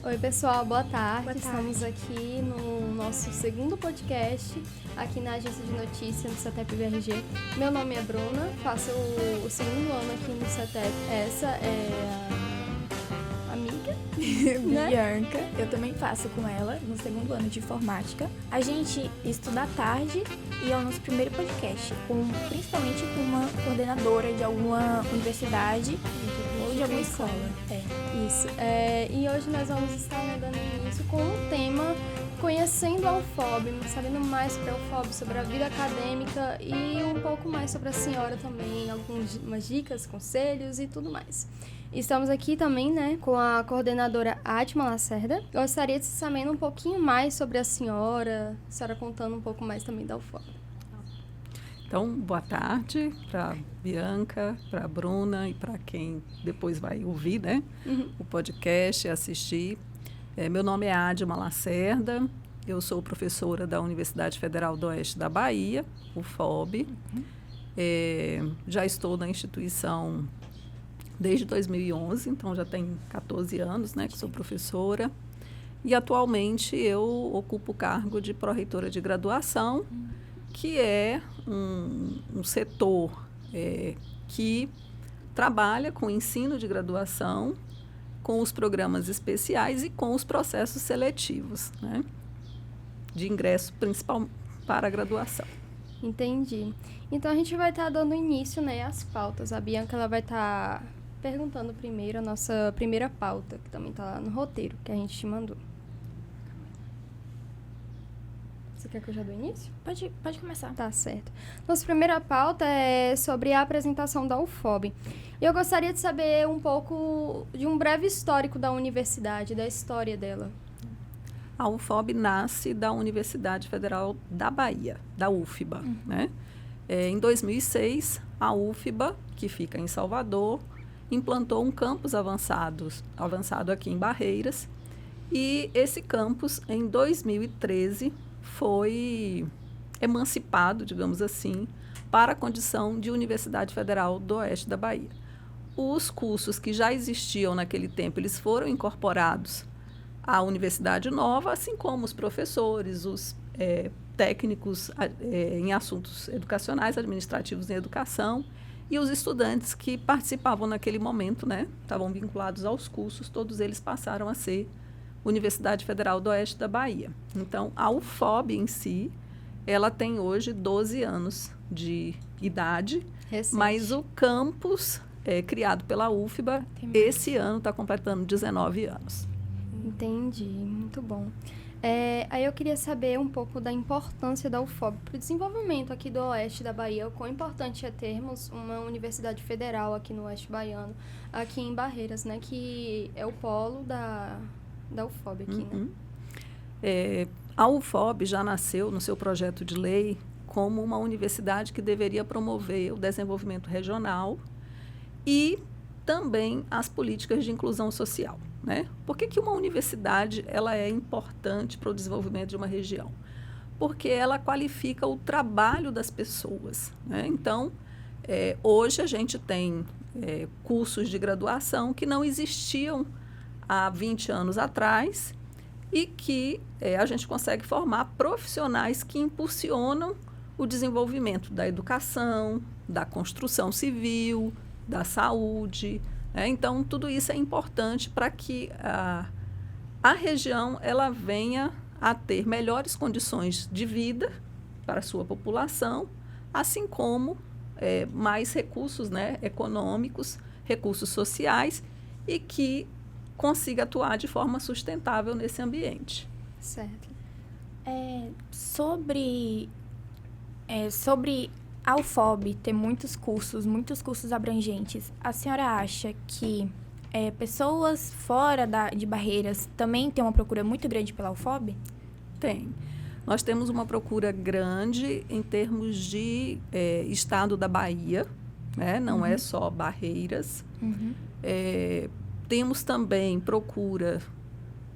Oi, pessoal, boa tarde. Boa tarde. Estamos aqui no nosso segundo podcast, aqui na agência de notícias do CETEP BRG. Meu nome é Bruna, faço o segundo ano aqui no CETEP. Essa é a amiga, né? Bianca, eu também faço com ela no segundo ano de informática. A gente estuda à tarde e é o nosso primeiro podcast, principalmente com uma coordenadora de alguma universidade ou de alguma escola. Isso. E hoje nós vamos estar dando início com um tema conhecendo a UFOB, sabendo mais sobre a UFOB, sobre a vida acadêmica e um pouco mais sobre a senhora também, algumas dicas, conselhos e tudo mais. Estamos aqui também, né, com a coordenadora Adma Lacerda. Gostaria de saber um pouquinho mais sobre a senhora contando um pouco mais também da UFOB. Então, boa tarde para Bianca, para Bruna e para quem depois vai ouvir, né, o podcast e assistir. Meu nome é Adma Lacerda, eu sou professora da Universidade Federal do Oeste da Bahia, UFOB. Já estou na instituição desde 2011, então já tem 14 anos, né, que sou professora. E atualmente eu ocupo o cargo de pró-reitora de graduação, que é um setor que trabalha com o ensino de graduação, com os programas especiais e com os processos seletivos, né, de ingresso principal para a graduação. Entendi. Então a gente vai estar dando início, né, às pautas. A Bianca ela vai estar perguntando primeiro a nossa primeira pauta, que também está lá no roteiro que a gente te mandou. Você quer que eu já dê início? Pode começar. Tá certo. Nossa primeira pauta é sobre a apresentação da UFOB. Eu gostaria de saber um pouco de um breve histórico da universidade, da história dela. A UFOB nasce da Universidade Federal da Bahia, da UFBA, né? Em 2006, a UFBA, que fica em Salvador, implantou um campus avançado aqui em Barreiras, e esse campus, em 2013, foi emancipado, digamos assim, para a condição de Universidade Federal do Oeste da Bahia. Os cursos que já existiam naquele tempo, eles foram incorporados à Universidade Nova, assim como os professores, os técnicos em assuntos educacionais, administrativos em educação, e os estudantes que participavam naquele momento, né, estavam vinculados aos cursos, todos eles passaram a ser Universidade Federal do Oeste da Bahia. Então, a UFOB em si, ela tem hoje 12 anos de idade, Recente. Mas o campus criado pela UFBA, esse ano está completando 19 anos. Entendi, muito bom. Aí eu queria saber um pouco da importância da UFOB para o desenvolvimento aqui do Oeste da Bahia. O quão importante é termos uma universidade federal aqui no Oeste Baiano, aqui em Barreiras, né, que é o polo da UFOB aqui, né? A UFOB já nasceu no seu projeto de lei como uma universidade que deveria promover o desenvolvimento regional e também as políticas de inclusão social, né? Por que uma universidade ela é importante para o desenvolvimento de uma região? Porque ela qualifica o trabalho das pessoas, né? Então, hoje a gente tem cursos de graduação que não existiam há 20 anos atrás e que a gente consegue formar profissionais que impulsionam o desenvolvimento da educação, da construção civil, da saúde. Então, tudo isso é importante para que a região ela venha a ter melhores condições de vida para a sua população, assim como mais recursos, né, econômicos, recursos sociais, e que consiga atuar de forma sustentável nesse ambiente. Certo. Sobre a UFOB ter muitos cursos abrangentes, a senhora acha que pessoas fora de Barreiras também têm uma procura muito grande pela UFOB? Tem. Nós temos uma procura grande em termos de estado da Bahia, né? Não é só Barreiras. Temos também procura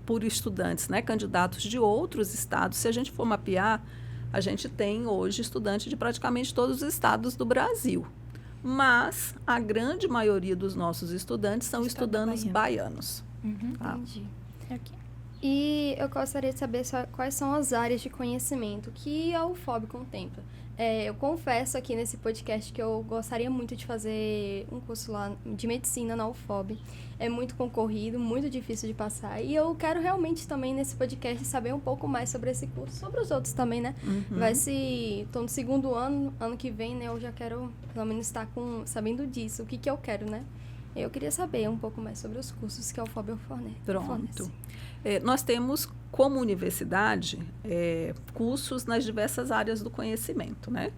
por estudantes, né, candidatos de outros estados. Se a gente for mapear, a gente tem hoje estudantes de praticamente todos os estados do Brasil. Mas a grande maioria dos nossos estudantes são estudantes baianos. Entendi. Ok. E eu gostaria de saber quais são as áreas de conhecimento que a UFOB contempla. Eu confesso aqui nesse podcast que eu gostaria muito de fazer um curso lá de medicina na UFOB. É muito concorrido, muito difícil de passar. E eu quero realmente também nesse podcast saber um pouco mais sobre esse curso, sobre os outros também, né? Estou no segundo ano, ano que vem, né? Eu já quero pelo menos estar sabendo disso, o que eu quero, né? Eu queria saber um pouco mais sobre os cursos que a UFOB fornece. Pronto. Nós temos, como universidade, cursos nas diversas áreas do conhecimento, né?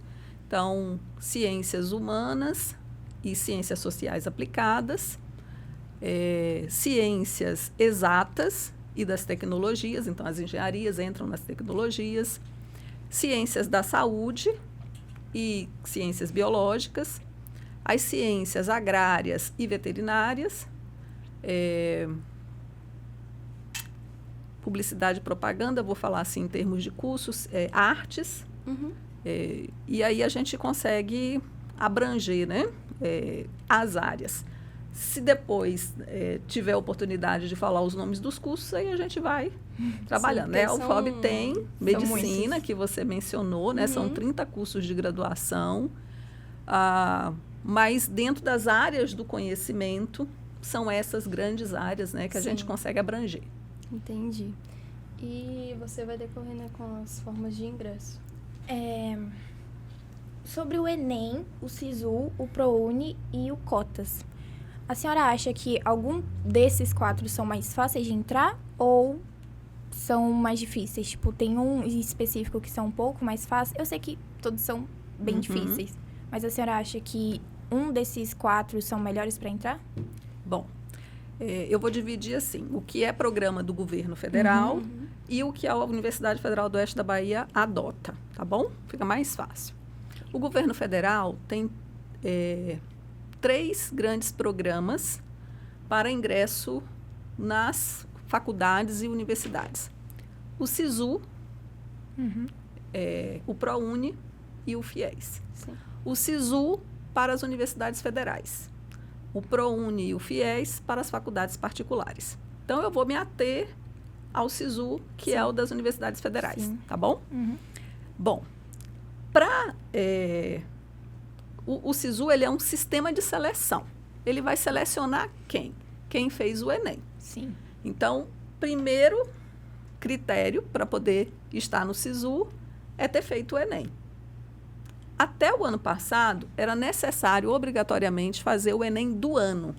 Então, ciências humanas e ciências sociais aplicadas, ciências exatas e das tecnologias, então as engenharias entram nas tecnologias, ciências da saúde e ciências biológicas, as ciências agrárias e veterinárias, publicidade e propaganda, vou falar assim em termos de cursos, artes, e aí a gente consegue abranger, né, as áreas. Se depois tiver oportunidade de falar os nomes dos cursos, aí a gente vai trabalhando, né? A UFOB tem medicina, que você mencionou, né? São 30 cursos de graduação, mas dentro das áreas do conhecimento, são essas grandes áreas, né, que a gente consegue abranger. Entendi. E você vai decorrendo com as formas de ingresso? Sobre o Enem, o SISU, o ProUni e o Cotas. A senhora acha que algum desses 4 são mais fáceis de entrar ou são mais difíceis? Tipo, tem um específico que são um pouco mais fáceis? Eu sei que todos são bem difíceis, mas a senhora acha que um desses 4 são melhores para entrar? Bom, eu vou dividir assim, o que é programa do governo federal e o que a Universidade Federal do Oeste da Bahia adota, tá bom? Fica mais fácil. O governo federal tem 3 grandes programas para ingresso nas faculdades e universidades. O SISU, o ProUni e o FIES. Sim. O SISU para as universidades federais. O ProUni e o FIES para as faculdades particulares. Então, eu vou me ater ao SISU, que é o das universidades federais, tá bom? Bom, o SISU, ele é um sistema de seleção. Ele vai selecionar quem? Quem fez o Enem. Sim. Então, primeiro critério para poder estar no SISU é ter feito o Enem. Até o ano passado, era necessário, obrigatoriamente, fazer o Enem do ano.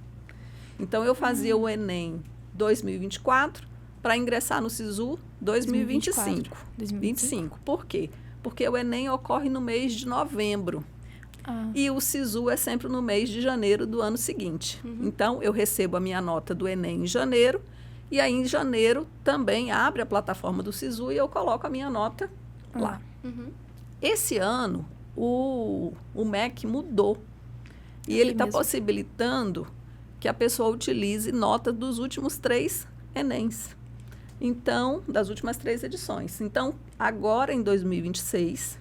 Então, eu fazia o Enem 2024 para ingressar no SISU 2025. 2025. Por quê? Porque o Enem ocorre no mês de novembro. E o SISU é sempre no mês de janeiro do ano seguinte. Então, eu recebo a minha nota do Enem em janeiro, e aí em janeiro também abre a plataforma do SISU e eu coloco a minha nota lá. Esse ano, o MEC mudou. E ele está possibilitando que a pessoa utilize nota dos últimos 3 Enems. Então, das últimas 3 edições. Então, agora em 2026,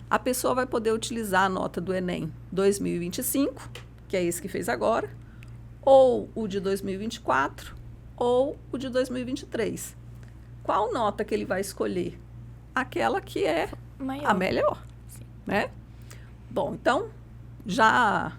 a pessoa vai poder utilizar a nota do Enem 2025, que é esse que fez agora, ou o de 2024, ou o de 2023. Qual nota que ele vai escolher? Aquela que é a melhor. Né? Bom, então, já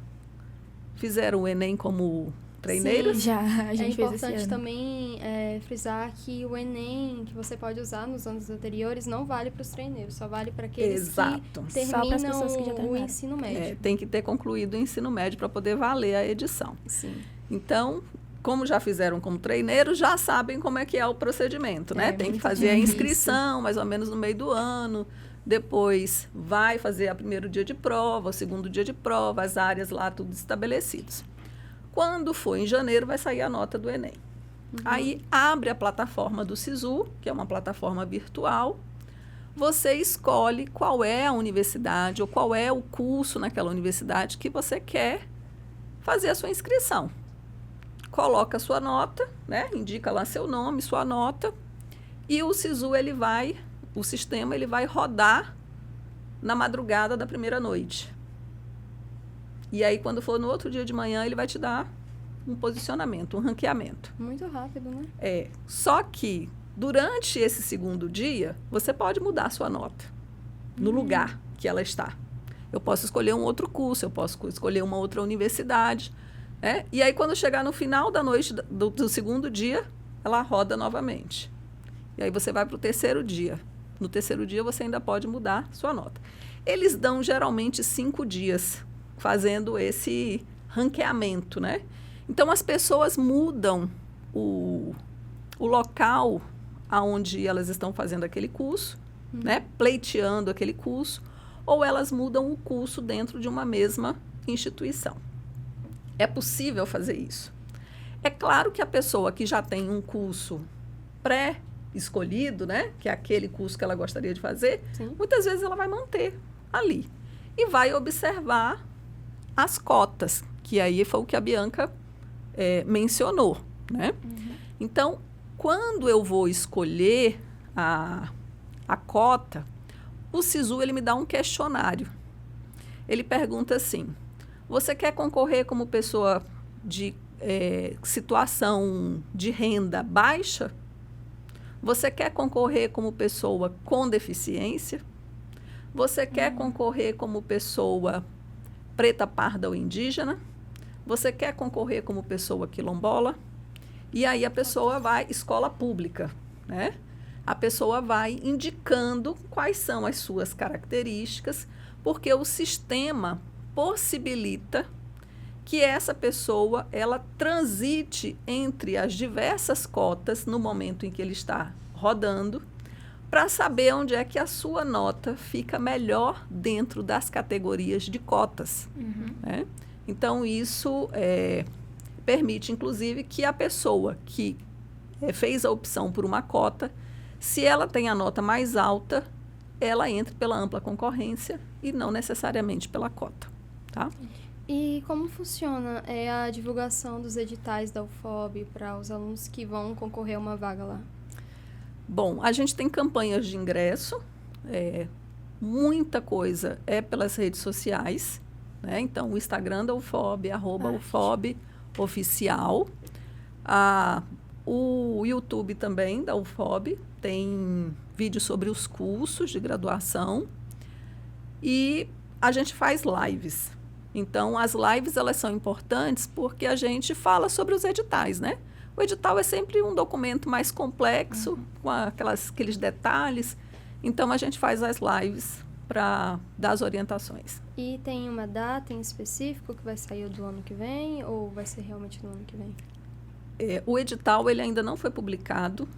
fizeram o Enem como treineiras? Sim, já. A gente fez esse importante ano. Também frisar que o Enem que você pode usar nos anos anteriores não vale para os treineiros, só vale para aqueles que terminam o ensino médio. Tem que ter concluído o ensino médio para poder valer a edição. Sim. Então, como já fizeram como treineiros, já sabem como é que é o procedimento, né? Tem que fazer a inscrição, mais ou menos no meio do ano. Depois vai fazer o primeiro dia de prova, o segundo dia de prova, as áreas lá tudo estabelecidos. Quando for em janeiro, vai sair a nota do Enem. Aí abre a plataforma do SISU, que é uma plataforma virtual. Você escolhe qual é a universidade ou qual é o curso naquela universidade que você quer fazer a sua inscrição. Coloca a sua nota, né? Indica lá seu nome, sua nota, e o SISU, o sistema ele vai rodar na madrugada da primeira noite. E aí, quando for no outro dia de manhã, ele vai te dar um posicionamento, um ranqueamento. Muito rápido, né? Só que, durante esse segundo dia, você pode mudar a sua nota no lugar que ela está. Eu posso escolher um outro curso, eu posso escolher uma outra universidade. Né? E aí, quando chegar no final da noite do segundo dia, ela roda novamente. E aí você vai para o terceiro dia. No terceiro dia, você ainda pode mudar sua nota. Eles dão, geralmente, 5 dias fazendo esse ranqueamento, né? Então, as pessoas mudam o local aonde elas estão fazendo aquele curso, né? Pleiteando aquele curso, ou elas mudam o curso dentro de uma mesma instituição. É possível fazer isso. É claro que a pessoa que já tem um curso pré-escolhido, né? Que é aquele curso que ela gostaria de fazer, Sim. muitas vezes ela vai manter ali. E vai observar as cotas, que aí foi o que a Bianca mencionou, né? Então, quando eu vou escolher a cota, o SISU ele me dá um questionário. Ele pergunta assim, você quer concorrer como pessoa de situação de renda baixa? Você quer concorrer como pessoa com deficiência? Você quer concorrer como pessoa preta, parda ou indígena? Você quer concorrer como pessoa quilombola? E aí a pessoa vai, escola pública, né? A pessoa vai indicando quais são as suas características, porque o sistema possibilita que essa pessoa ela transite entre as diversas cotas no momento em que ele está rodando, para saber onde é que a sua nota fica melhor dentro das categorias de cotas. Né? Então, isso permite, inclusive, que a pessoa que fez a opção por uma cota, se ela tem a nota mais alta, ela entre pela ampla concorrência e não necessariamente pela cota. Tá? E como funciona a divulgação dos editais da UFOB para os alunos que vão concorrer a uma vaga lá? Bom, a gente tem campanhas de ingresso, muita coisa é pelas redes sociais, né? Então, o Instagram da UFOB, @UFOB oficial. O YouTube também da UFOB tem vídeos sobre os cursos de graduação e a gente faz lives. Então, as lives elas são importantes porque a gente fala sobre os editais, né? O edital é sempre um documento mais complexo, com aqueles detalhes. Então, a gente faz as lives para dar as orientações. E tem uma data em específico que vai sair do ano que vem ou vai ser realmente no ano que vem? O edital ele ainda não foi publicado.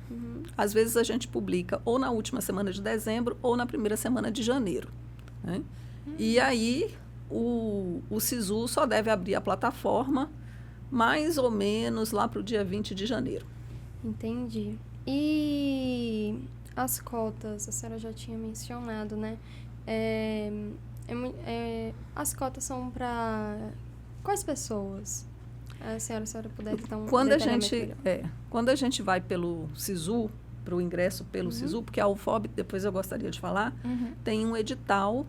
Às vezes, a gente publica ou na última semana de dezembro ou na primeira semana de janeiro. Né? E aí, o SISU só deve abrir a plataforma mais ou menos lá para o dia 20 de janeiro. Entendi. E as cotas, a senhora já tinha mencionado, né? As cotas são para quais pessoas? Se a senhora puder dar um detalhamento melhor. Quando a gente vai pelo SISU, para o ingresso pelo SISU, porque a UFOB, depois eu gostaria de falar, tem um edital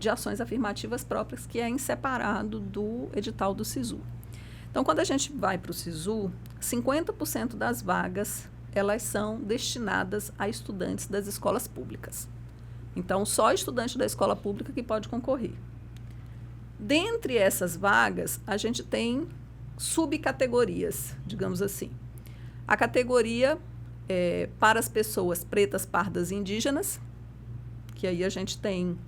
de ações afirmativas próprias que é em separado do edital do SISU. Então, quando a gente vai para o SISU, 50% das vagas, elas são destinadas a estudantes das escolas públicas. Então, só estudante da escola pública que pode concorrer. Dentre essas vagas, a gente tem subcategorias, digamos assim. A categoria para as pessoas pretas, pardas e indígenas, que aí a gente tem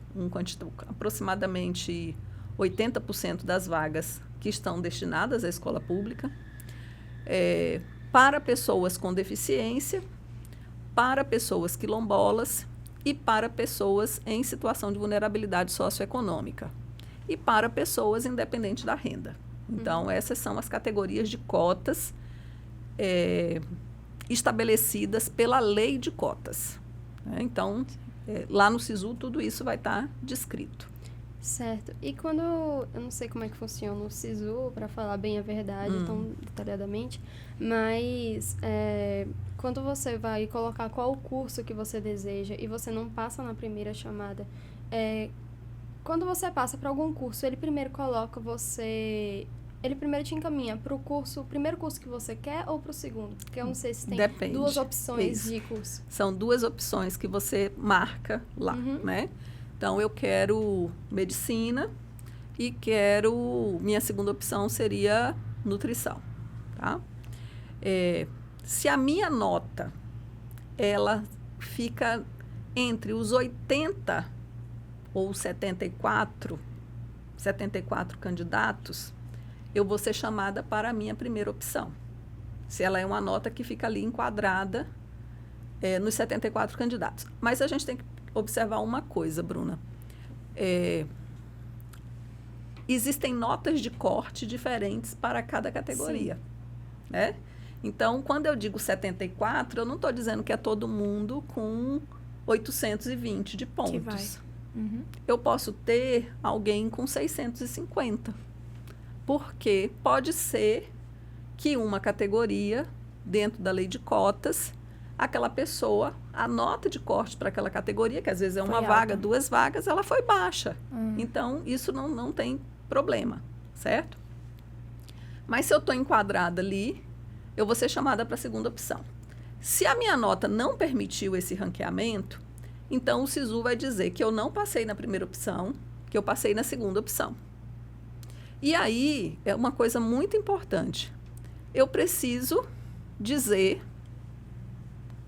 aproximadamente 80% das vagas que estão destinadas à escola pública, para pessoas com deficiência, para pessoas quilombolas e para pessoas em situação de vulnerabilidade socioeconômica e para pessoas independentes da renda. Então, essas são as categorias de cotas estabelecidas pela lei de cotas. Né? Então, lá no SISU, tudo isso vai estar descrito. Certo. E quando... Eu não sei como é que funciona o SISU, para falar bem a verdade, tão detalhadamente, mas quando você vai colocar qual o curso que você deseja e você não passa na primeira chamada, quando você passa para algum curso, ele primeiro coloca você ele primeiro te encaminha para o primeiro curso que você quer ou para o segundo? Porque eu não sei se tem Depende. duas opções Isso. de curso. São duas opções que você marca lá, né? Então, eu quero medicina e minha segunda opção seria nutrição, tá? Se a minha nota, ela fica entre os 80 ou 74 candidatos, eu vou ser chamada para a minha primeira opção. Se ela é uma nota que fica ali enquadrada nos 74 candidatos. Mas a gente tem que observar uma coisa, Bruna. Existem notas de corte diferentes para cada categoria. Né? Então, quando eu digo 74, eu não estou dizendo que é todo mundo com 820 de pontos. Que vai. Eu posso ter alguém com 650. Porque pode ser que uma categoria, dentro da lei de cotas, aquela pessoa, a nota de corte para aquela categoria, que às vezes é uma vaga, 2 vagas, ela foi baixa. Então, isso não tem problema, certo? Mas se eu estou enquadrada ali, eu vou ser chamada para a segunda opção. Se a minha nota não permitiu esse ranqueamento, então o SISU vai dizer que eu não passei na primeira opção, que eu passei na segunda opção. E aí, é uma coisa muito importante. Eu preciso dizer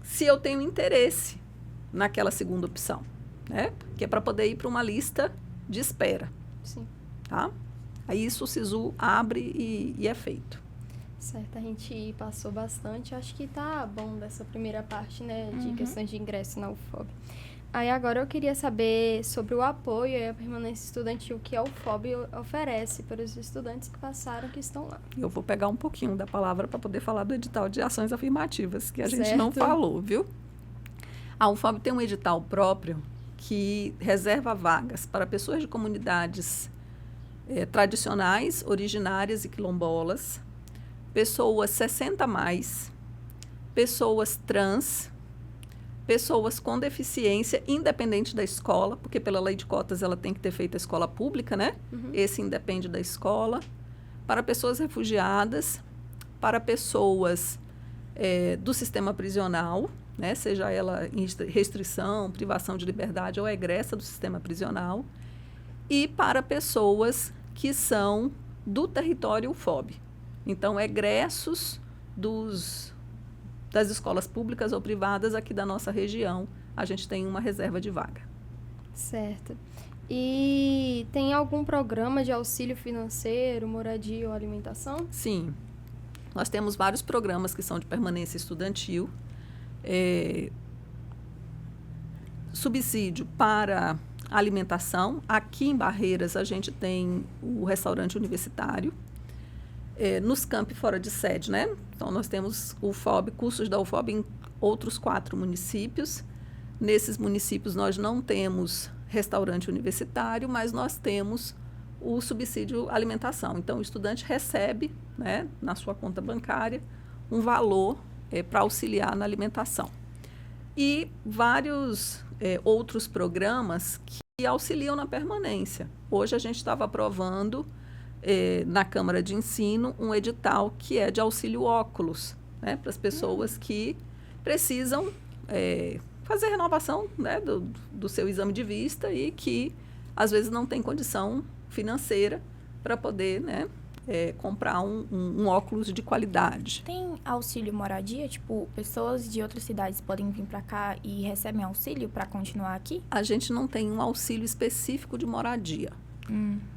se eu tenho interesse naquela segunda opção, né? Que é para poder ir para uma lista de espera. Sim. Tá? Aí isso o SISU abre e é feito. Certo, a gente passou bastante. Acho que tá bom dessa primeira parte, né? De questões de ingresso na UFOB. Aí agora eu queria saber sobre o apoio e a permanência estudantil que a UFOB oferece para os estudantes que passaram, que estão lá. Eu vou pegar um pouquinho da palavra para poder falar do edital de ações afirmativas, que a gente não falou, viu? A UFOB tem um edital próprio que reserva vagas para pessoas de comunidades tradicionais, originárias e quilombolas, pessoas 60 a mais, pessoas trans, pessoas com deficiência, independente da escola, porque pela lei de cotas ela tem que ter feito a escola pública, né? Esse independe da escola. Para pessoas refugiadas, para pessoas do sistema prisional, né? Seja ela em restrição, privação de liberdade ou egressa do sistema prisional, e para pessoas que são do território UFOB. Então, egressos das escolas públicas ou privadas aqui da nossa região, a gente tem uma reserva de vaga. Certo. E tem algum programa de auxílio financeiro, moradia ou alimentação? Sim. Nós temos vários programas que são de permanência estudantil. Subsídio para alimentação. Aqui em Barreiras, a gente tem o restaurante universitário. Nos campi fora de sede, né? Então, nós temos cursos da UFOB em outros 4 municípios. Nesses municípios, nós não temos restaurante universitário, mas nós temos o subsídio alimentação. Então, o estudante recebe, né, na sua conta bancária, um valor para auxiliar na alimentação. E vários outros programas que auxiliam na permanência. Hoje, a gente estava aprovando na Câmara de Ensino, um edital que é de auxílio óculos, né, para as pessoas que precisam fazer renovação, né, do seu exame de vista e que, às vezes, não tem condição financeira para poder, né, comprar um óculos de qualidade. Tem auxílio moradia? Tipo, pessoas de outras cidades podem vir para cá e recebem auxílio para continuar aqui? A gente não tem um auxílio específico de moradia.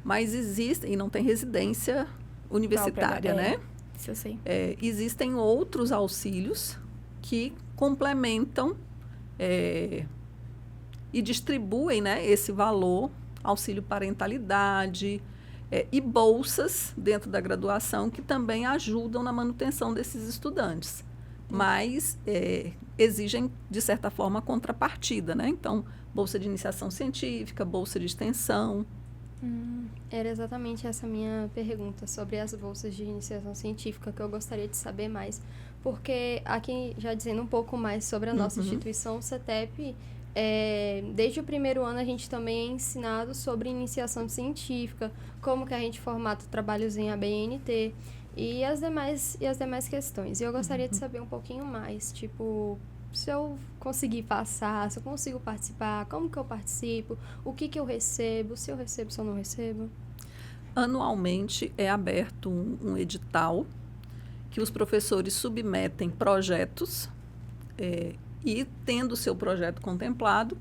Mas existe, e não tem residência universitária, né? Isso eu sei. Existem outros auxílios que complementam e distribuem, né, esse valor, auxílio parentalidade e bolsas dentro da graduação que também ajudam na manutenção desses estudantes. Mas exigem, de certa forma, contrapartida, né? Então, bolsa de iniciação científica, bolsa de extensão. Era exatamente essa minha pergunta sobre as bolsas de iniciação científica que eu gostaria de saber mais, porque aqui, já dizendo um pouco mais sobre a nossa instituição, o CETEP Desde o primeiro ano, a gente também é ensinado sobre iniciação científica, como que a gente formata trabalhos em ABNT e as demais questões. E eu gostaria de saber um pouquinho mais, tipo, se eu conseguir passar, se eu consigo participar, como que eu participo, o que eu recebo, se eu recebo, se eu não recebo. Anualmente é aberto um edital que os professores submetem projetos e, tendo o seu projeto contemplado,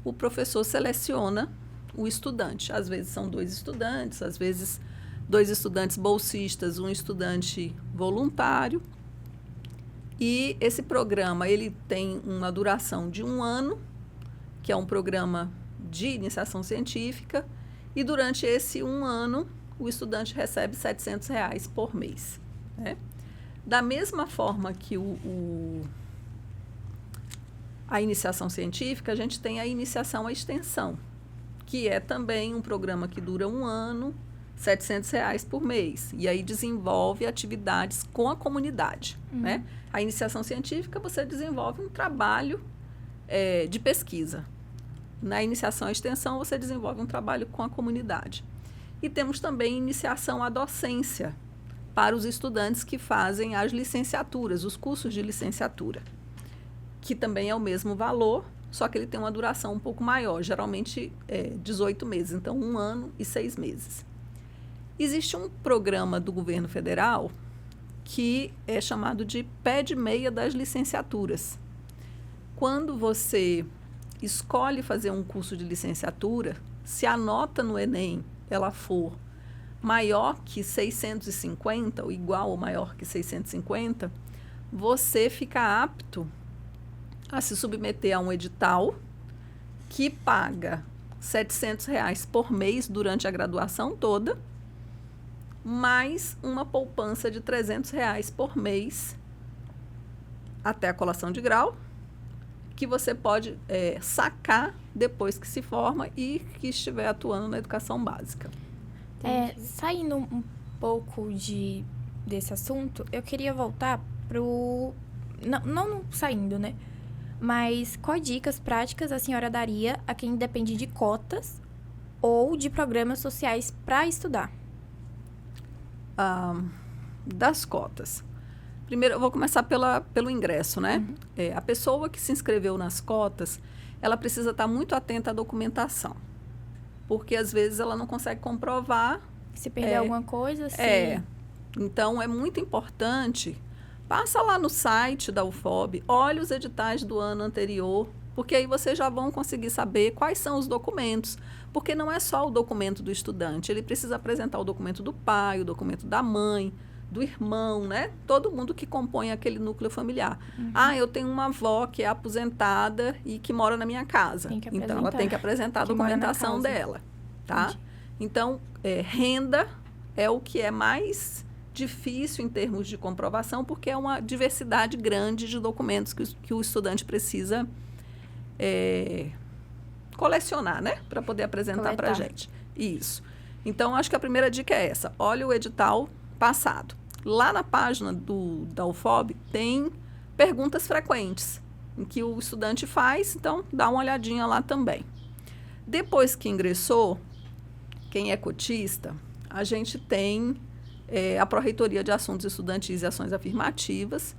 o professor seleciona o estudante. Às vezes são 2 estudantes, às vezes 2 estudantes bolsistas, um estudante voluntário. E esse programa ele tem uma duração de 1 ano, que é um programa de iniciação científica, e durante esse 1 ano, o estudante recebe R$700 por mês. Né? Da mesma forma que a iniciação científica, a gente tem a iniciação à extensão, que é também um programa que dura 1 ano, R$700 por mês. E aí desenvolve atividades com a comunidade. Né? A iniciação científica, você desenvolve um trabalho de pesquisa. Na iniciação à extensão, você desenvolve um trabalho com a comunidade. E temos também iniciação à docência para os estudantes que fazem as licenciaturas, os cursos de licenciatura, que também é o mesmo valor, só que ele tem uma duração um pouco maior, geralmente 18 meses, então 1 ano e 6 meses. Existe um programa do governo federal que é chamado de pé de meia das licenciaturas. Quando você escolhe fazer um curso de licenciatura, se a nota no Enem ela for maior que 650, ou igual ou maior que 650, você fica apto a se submeter a um edital que paga R$700 por mês durante a graduação toda, mais uma poupança de R$300 por mês até a colação de grau, que você pode sacar depois que se forma e que estiver atuando na educação básica. Saindo um pouco desse assunto, eu queria voltar pro... Não saindo, né? Mas quais dicas práticas a senhora daria a quem depende de cotas ou de programas sociais para estudar? Das cotas. Primeiro, eu vou começar pelo ingresso, né? A pessoa que se inscreveu nas cotas, ela precisa estar muito atenta à documentação, porque às vezes ela não consegue comprovar. Se perder alguma coisa, Então, é muito importante, passa lá no site da UFOB, olha os editais do ano anterior, porque aí vocês já vão conseguir saber quais são os documentos, porque não é só o documento do estudante, ele precisa apresentar o documento do pai, o documento da mãe, do irmão, né? Todo mundo que compõe aquele núcleo familiar. Eu tenho uma avó que é aposentada e que mora na minha casa. Então, ela tem que apresentar a documentação dela, tá? Entendi. Então, renda é o que é mais difícil em termos de comprovação, porque é uma diversidade grande de documentos que o estudante precisa colecionar, né? Para poder apresentar para a gente. Isso. Então, acho que a primeira dica é essa. Olha o edital passado. Lá na página da UFOB tem perguntas frequentes, em que o estudante faz, então dá uma olhadinha lá também. Depois que ingressou, quem é cotista, a gente tem a Pró-Reitoria de Assuntos Estudantis e Ações Afirmativas,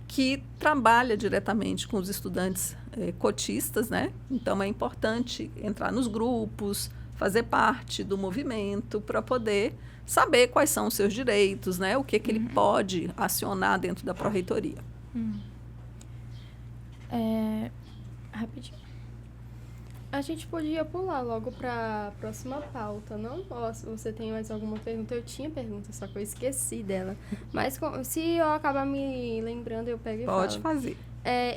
que trabalha diretamente com os estudantes cotistas, né? Então, é importante entrar nos grupos, fazer parte do movimento para poder saber quais são os seus direitos, né? O que ele pode acionar dentro da Pró-Reitoria. Rapidinho. A gente podia pular logo para a próxima pauta, não? Ou se você tem mais alguma pergunta? Eu tinha pergunta, só que eu esqueci dela. Mas se eu acabar me lembrando, eu pego e falo. Pode fazer.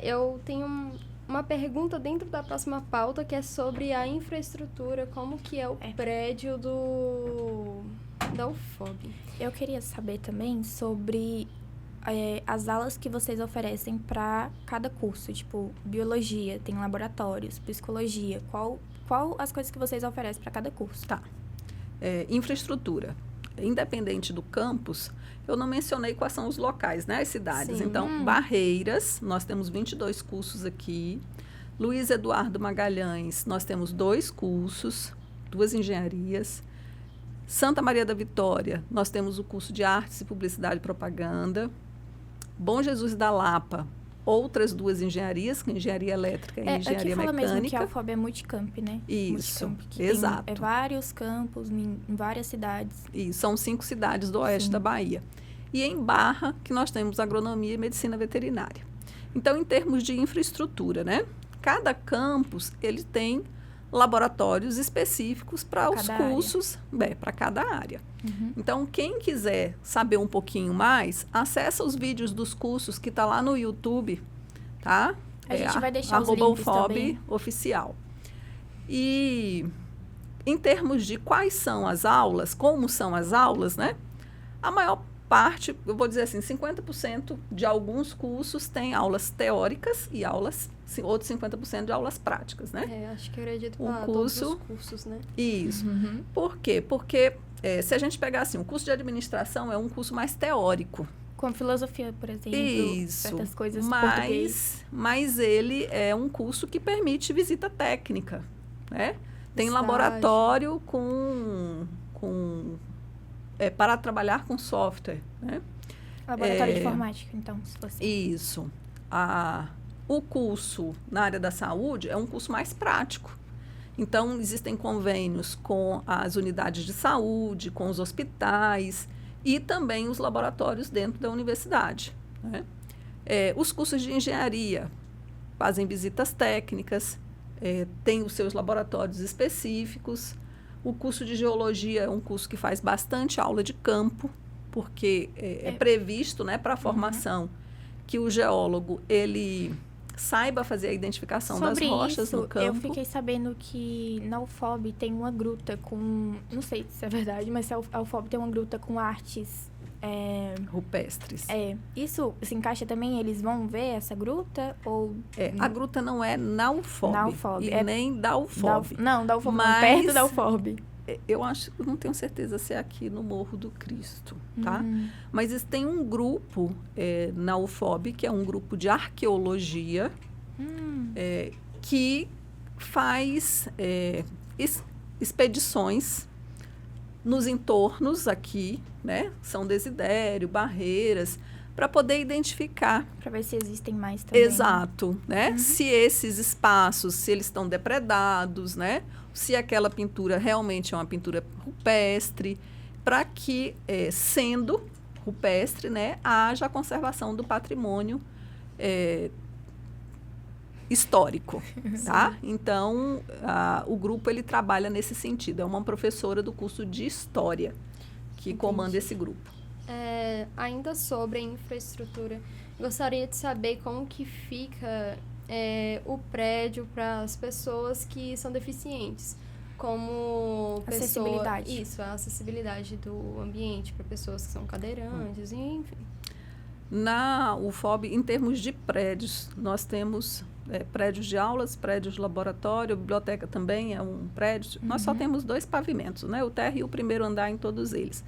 Eu tenho uma pergunta dentro da próxima pauta, que é sobre a infraestrutura, como que é o prédio da UFOB. Eu queria saber também sobre as aulas que vocês oferecem para cada curso, tipo biologia, tem laboratórios, psicologia, qual as coisas que vocês oferecem para cada curso? Tá. Infraestrutura. Independente do campus, eu não mencionei quais são os locais, né? As cidades. Sim. Então, Barreiras, nós temos 22 cursos aqui. Luiz Eduardo Magalhães, nós temos 2 cursos, 2 engenharias. Santa Maria da Vitória, nós temos o curso de Artes e Publicidade e Propaganda. Bom Jesus da Lapa, outras 2 engenharias, Engenharia Elétrica e Engenharia aqui fala Mecânica. mesmo que a UFOB é multicamp, né? Isso, multicamp, que exato. Tem vários campos em várias cidades. E são 5 cidades do oeste da Bahia. E em Barra, que nós temos Agronomia e Medicina Veterinária. Então, em termos de infraestrutura, né? Cada campus, ele tem laboratórios específicos para os cursos, para cada área. Então, quem quiser saber um pouquinho mais, acessa os vídeos dos cursos que está lá no YouTube, tá? A gente vai deixar os links também. Oficial. E em termos de quais são as aulas, como são as aulas, né? A maior parte, eu vou dizer assim, 50% de alguns cursos tem aulas teóricas e outros 50% de aulas práticas, né? Acho que eu acredito para todos os cursos, né? Isso. Por quê? Porque se a gente pegar assim, o curso de administração é um curso mais teórico. Com filosofia, por exemplo, certas coisas português. Mas ele é um curso que permite visita técnica, né? Tem laboratório para trabalhar com software, né? Laboratório de informática, então, se fosse. Isso. O curso na área da saúde é um curso mais prático. Então, existem convênios com as unidades de saúde, com os hospitais e também os laboratórios dentro da universidade, né? Os cursos de engenharia fazem visitas técnicas, têm os seus laboratórios específicos. O curso de geologia é um curso que faz bastante aula de campo, porque é previsto, né, para a formação que o geólogo ele saiba fazer a identificação das rochas no campo. Eu fiquei sabendo que na UFOB tem uma gruta com, não sei se é verdade, mas a UFOB tem uma gruta com artes rupestres. Isso se encaixa também? Eles vão ver essa gruta? Ou... A gruta não é na UFOB. Na UFOB. E nem da UFOB. Da UFOB, mas perto da UFOB. Eu acho, não tenho certeza se é aqui no Morro do Cristo, tá? Mas tem um grupo na UFOB, que é um grupo de arqueologia, que faz expedições nos entornos aqui, né? São Desidério, Barreiras, para poder identificar. Para ver se existem mais também. Exato, né? Se esses espaços, se eles estão depredados, né? Se aquela pintura realmente é uma pintura rupestre, para que, sendo rupestre, né, haja a conservação do patrimônio histórico, tá? Então, o grupo ele trabalha nesse sentido. É uma professora do curso de História que comanda esse grupo. Ainda sobre a infraestrutura, gostaria de saber como que fica o prédio para as pessoas que são deficientes, como acessibilidade. A acessibilidade do ambiente para pessoas que são cadeirantes, enfim. Na UFOB, em termos de prédios, nós temos prédios de aulas, prédios de laboratório, biblioteca também é um prédio. Nós só temos 2 pavimentos, né? O térreo e o primeiro andar em todos eles.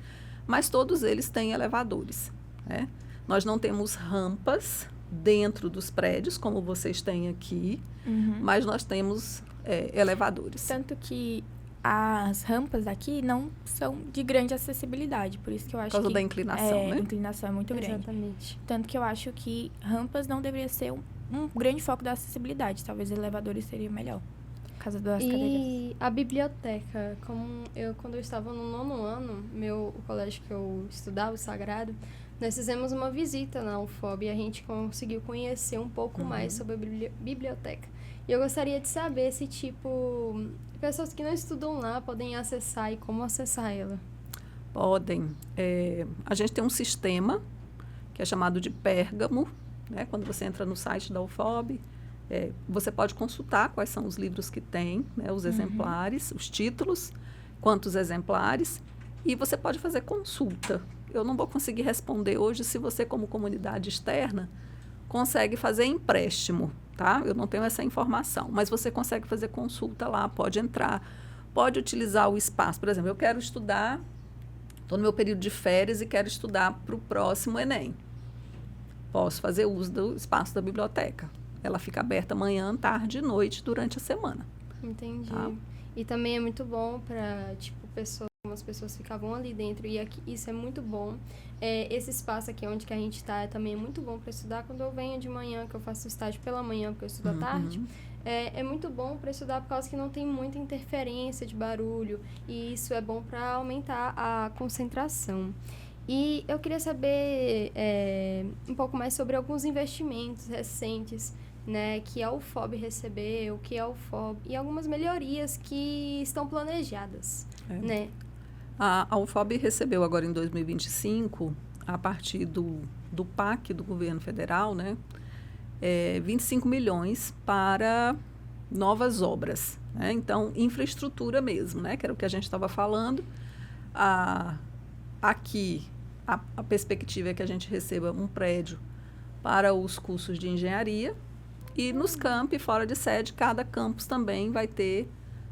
Mas todos eles têm elevadores, né? Nós não temos rampas dentro dos prédios, como vocês têm aqui, mas nós temos elevadores. Tanto que as rampas aqui não são de grande acessibilidade, por isso que eu acho que... Por causa da inclinação, né? A inclinação é muito grande. Exatamente. Tanto que eu acho que rampas não deveria ser um grande foco da acessibilidade. Talvez elevadores seria melhor, por causa das cadeiras. E a biblioteca, quando eu estava no 9º ano, o colégio que eu estudava, o Sagrado, nós fizemos uma visita na UFOB e a gente conseguiu conhecer um pouco mais sobre a biblioteca. E eu gostaria de saber se, pessoas que não estudam lá podem acessar e como acessar ela. Podem. A gente tem um sistema que é chamado de Pérgamo, né? Quando você entra no site da UFOB, você pode consultar quais são os livros que tem, né? Os exemplares, os títulos, quantos exemplares, e você pode fazer consulta. Eu não vou conseguir responder hoje se você, como comunidade externa, consegue fazer empréstimo, tá? Eu não tenho essa informação, mas você consegue fazer consulta lá, pode entrar, pode utilizar o espaço. Por exemplo, eu quero estudar, estou no meu período de férias e quero estudar para o próximo Enem. Posso fazer uso do espaço da biblioteca. ela fica aberta manhã, tarde e noite durante a semana. Entendi. Tá? E também é muito bom para, tipo, algumas pessoas ficavam ali dentro e aqui, isso é muito bom. Esse espaço aqui onde que a gente está também é muito bom para estudar. Quando eu venho de manhã, que eu faço estágio pela manhã, porque eu estudo à tarde, é muito bom para estudar por causa que não tem muita interferência de barulho e isso é bom para aumentar a concentração. E eu queria saber um pouco mais sobre alguns investimentos recentes, né, que a UFOB recebeu, que a UFOB, e algumas melhorias que estão planejadas, né? A UFOB recebeu agora em 2025, a partir do PAC do governo federal, né, 25 milhões para novas obras, né? Então, infraestrutura mesmo, né, que era o que a gente estava falando. Aqui, a perspectiva é que a gente receba um prédio para os cursos de engenharia e nos campi, fora de sede, cada campus também vai ter,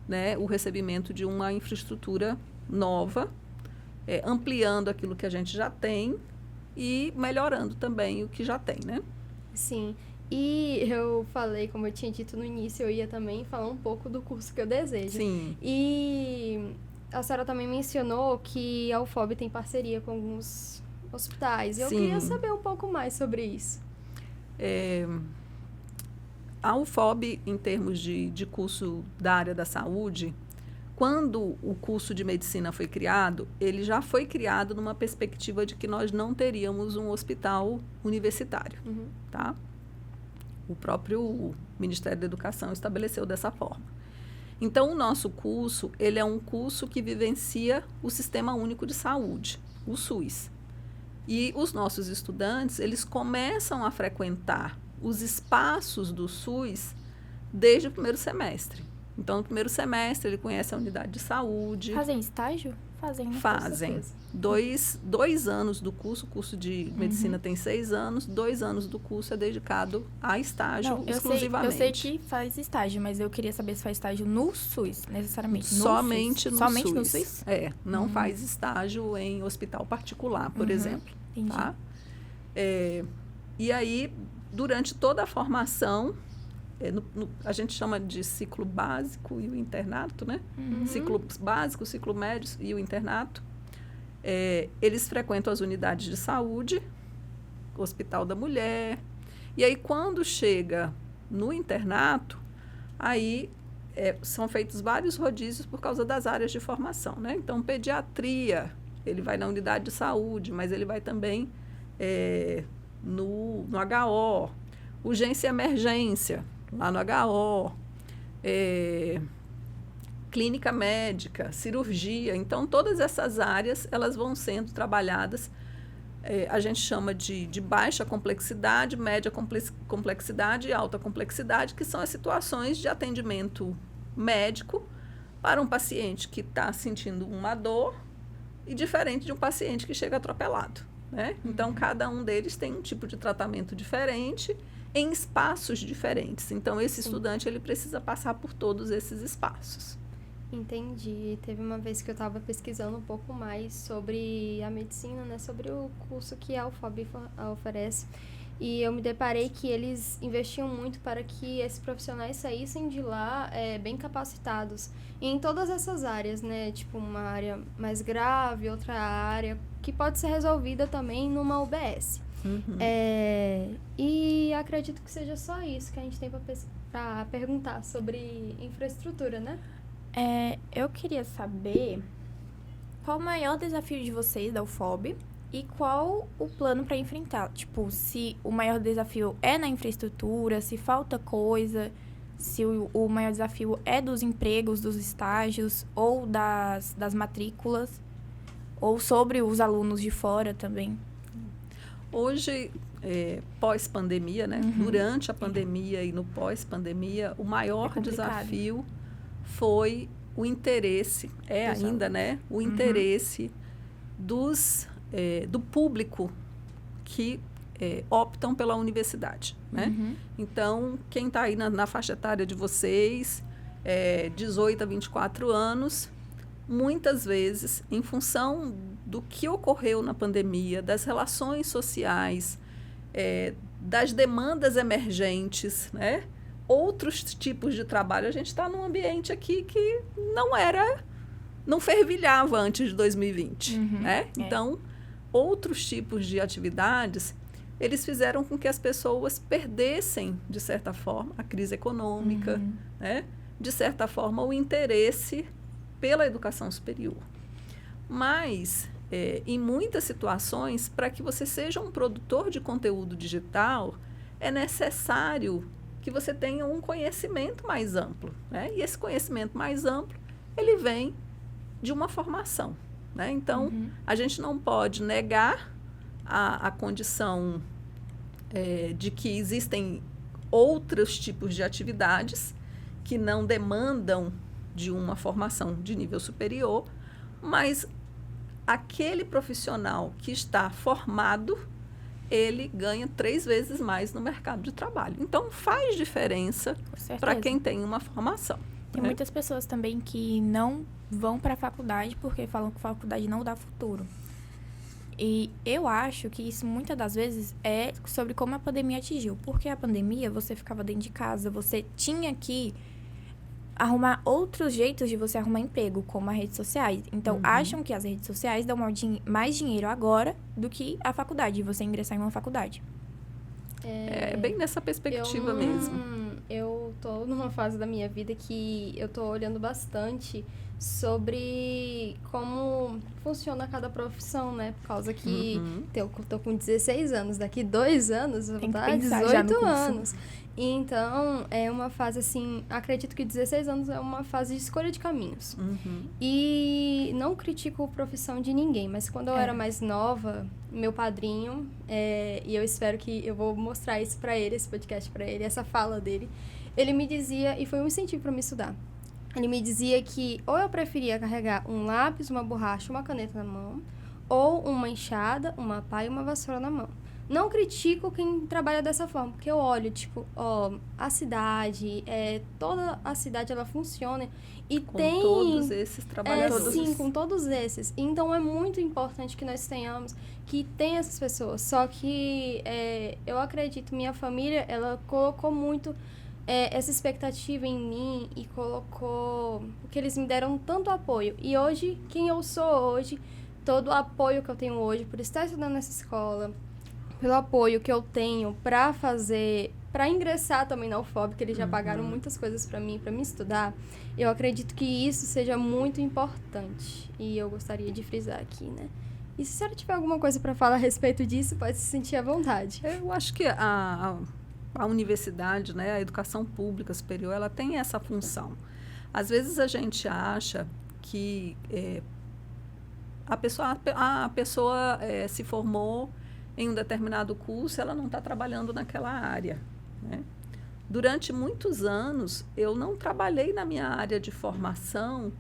né, o recebimento de uma infraestrutura nova, ampliando aquilo que a gente já tem e melhorando também o que já tem, né? Sim. E eu falei, como eu tinha dito no início, eu ia também falar um pouco do curso que eu desejo. Sim. E a senhora também mencionou que a UFOB tem parceria com alguns hospitais. Eu queria saber um pouco mais sobre isso. A UFOB, em termos de curso da área da saúde, quando o curso de medicina foi criado, ele já foi criado numa perspectiva de que nós não teríamos um hospital universitário, tá? O próprio Ministério da Educação estabeleceu dessa forma. Então, o nosso curso, ele é um curso que vivencia o Sistema Único de Saúde, o SUS. E os nossos estudantes, eles começam a frequentar os espaços do SUS desde o primeiro semestre. Então, no primeiro semestre, ele conhece a unidade de saúde. Fazem estágio? Fazem. Fazem. 2 anos do curso. O curso de medicina tem 6 anos. 2 anos do curso é dedicado a estágio exclusivamente. Eu sei que faz estágio, mas eu queria saber se faz estágio no SUS, necessariamente. Somente no SUS. Somente no SUS? Não faz estágio em hospital particular, por exemplo. Entendi. Tá? E aí, durante toda a formação, a gente chama de ciclo básico e o internato, né? Ciclo básico, ciclo médio e o internato. Eles frequentam as unidades de saúde, o Hospital da Mulher. E aí, quando chega no internato, aí são feitos vários rodízios por causa das áreas de formação, né? Então, pediatria, ele vai na unidade de saúde, mas ele vai também no HO, urgência e emergência, lá no HO, clínica médica, cirurgia. Então, todas essas áreas, elas vão sendo trabalhadas, a gente chama de baixa complexidade, média complexidade e alta complexidade, que são as situações de atendimento médico para um paciente que está sentindo uma dor e diferente de um paciente que chega atropelado, né? Então, cada um deles tem um tipo de tratamento diferente em espaços diferentes. Então, esse estudante, ele precisa passar por todos esses espaços. Entendi. Teve uma vez que eu estava pesquisando um pouco mais sobre a medicina, né? Sobre o curso que a UFOB oferece. E eu me deparei que eles investiam muito para que esses profissionais saíssem de lá bem capacitados. E em todas essas áreas, né? Tipo, uma área mais grave, outra área que pode ser resolvida também numa UBS. E acredito que seja só isso que a gente tem para perguntar sobre infraestrutura, né? Eu queria saber qual o maior desafio de vocês da UFOB e qual o plano para enfrentar. Tipo, se o maior desafio é na infraestrutura, se falta coisa, se o maior desafio é dos empregos, dos estágios ou das matrículas, ou sobre os alunos de fora também. Hoje, pós-pandemia, né? Durante a pandemia e no pós-pandemia, o maior desafio foi o interesse, ainda, né? O interesse do público que optam pela universidade, né? Então, quem está aí na faixa etária de vocês, 18 a 24 anos, muitas vezes, em função do que ocorreu na pandemia, das relações sociais, das demandas emergentes, né? Outros tipos de trabalho. A gente está num ambiente aqui que não fervilhava antes de 2020, né? Então, outros tipos de atividades, eles fizeram com que as pessoas perdessem, de certa forma, a crise econômica, né? De certa forma, o interesse pela educação superior. Mas, em muitas situações, para que você seja um produtor de conteúdo digital, é necessário que você tenha um conhecimento mais amplo, né? E esse conhecimento mais amplo, ele vem de uma formação, né? Então, a gente não pode negar a condição de que existem outros tipos de atividades que não demandam de uma formação de nível superior, mas aquele profissional que está formado, ele ganha 3 vezes mais no mercado de trabalho. Então, faz diferença para quem tem uma formação. Tem muitas pessoas também que não vão para a faculdade porque falam que faculdade não dá futuro. E eu acho que isso, muitas das vezes, é sobre como a pandemia atingiu. Porque a pandemia, você ficava dentro de casa, você tinha que arrumar outros jeitos de você arrumar emprego, como as redes sociais. Então, acham que as redes sociais dão mais dinheiro agora do que a faculdade, você ingressar em uma faculdade. É bem nessa perspectiva mesmo. Eu tô numa fase da minha vida que eu tô olhando bastante sobre como funciona cada profissão, né? Por causa que eu tô com 16 anos, daqui 2 anos eu vou estar 18 anos. Então, é uma fase assim, acredito que 16 anos é uma fase de escolha de caminhos. E não critico a profissão de ninguém, mas quando eu era mais nova, meu padrinho, e eu espero que eu vou mostrar isso pra ele, esse podcast pra ele, essa fala dele, ele me dizia, e foi um incentivo pra me estudar, ele me dizia que ou eu preferia carregar um lápis, uma borracha, uma caneta na mão, ou uma enxada, uma pá e uma vassoura na mão. Não critico quem trabalha dessa forma, porque eu olho, tipo, a cidade, toda a cidade, ela funciona e com tem... todos esses trabalhadores. Sim, com todos esses. Então, é muito importante que nós tenhamos, que tem essas pessoas. Só que eu acredito, minha família, ela colocou muito essa expectativa em mim e colocou... Porque eles me deram tanto apoio. E hoje, quem eu sou hoje, todo o apoio que eu tenho hoje por estar estudando nessa escola, pelo apoio que eu tenho para ingressar também na UFOB, que eles já pagaram muitas coisas para mim estudar, eu acredito que isso seja muito importante. E eu gostaria de frisar aqui, né? E se a senhora tiver alguma coisa para falar a respeito disso, pode se sentir à vontade. Eu acho que a universidade, né, a educação pública superior, ela tem essa função. Às vezes a gente acha que a pessoa se formou em um determinado curso, ela não está trabalhando naquela área, né? Durante muitos anos, eu não trabalhei na minha área de formação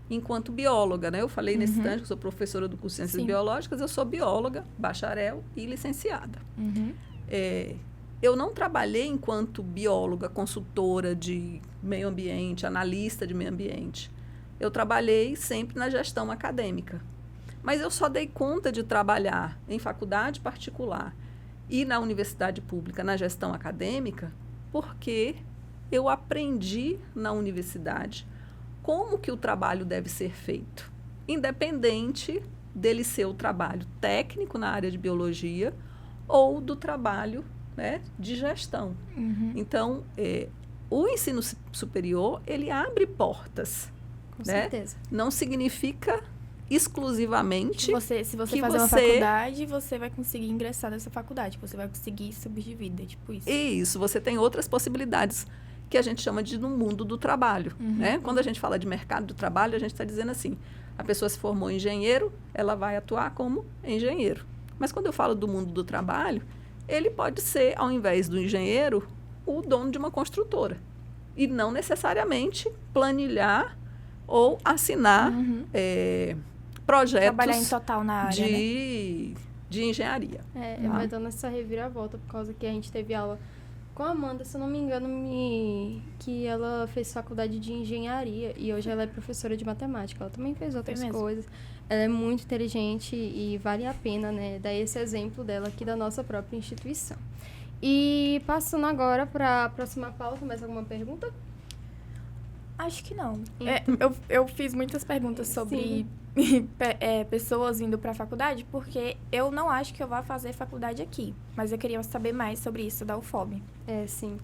enquanto bióloga, né? Eu falei nesse instante que eu sou professora do curso de Ciências Biológicas, eu sou bióloga, bacharel e licenciada. Eu não trabalhei enquanto bióloga, consultora de meio ambiente, analista de meio ambiente. Eu trabalhei sempre na gestão acadêmica. Mas eu só dei conta de trabalhar em faculdade particular e na universidade pública, na gestão acadêmica, porque eu aprendi na universidade como que o trabalho deve ser feito, independente dele ser o trabalho técnico na área de biologia ou do trabalho, né, de gestão. Então, o ensino superior, ele abre portas. Com né? certeza. Não significa exclusivamente se você fazer uma faculdade, você vai conseguir ingressar nessa faculdade, você vai conseguir subir de vida, tipo isso. Isso, você tem outras possibilidades que a gente chama de no mundo do trabalho, né? Quando a gente fala de mercado do trabalho, a gente está dizendo assim, a pessoa se formou engenheiro, ela vai atuar como engenheiro. Mas quando eu falo do mundo do trabalho, ele pode ser, ao invés do engenheiro, o dono de uma construtora. E não necessariamente planilhar ou assinar projetos trabalhar em total na área, de engenharia. Vai dando essa reviravolta por causa que a gente teve aula com a Amanda, se eu não me engano, que ela fez faculdade de engenharia e hoje ela é professora de matemática. Ela também fez outras coisas. Ela é muito inteligente e vale a pena, né, dar esse exemplo dela aqui da nossa própria instituição. E passando agora para a próxima pauta, mais alguma pergunta? Acho que não. Eu fiz muitas perguntas sobre pessoas indo para a faculdade, porque eu não acho que eu vá fazer faculdade aqui. Mas eu queria saber mais sobre isso da UFOB. Sim.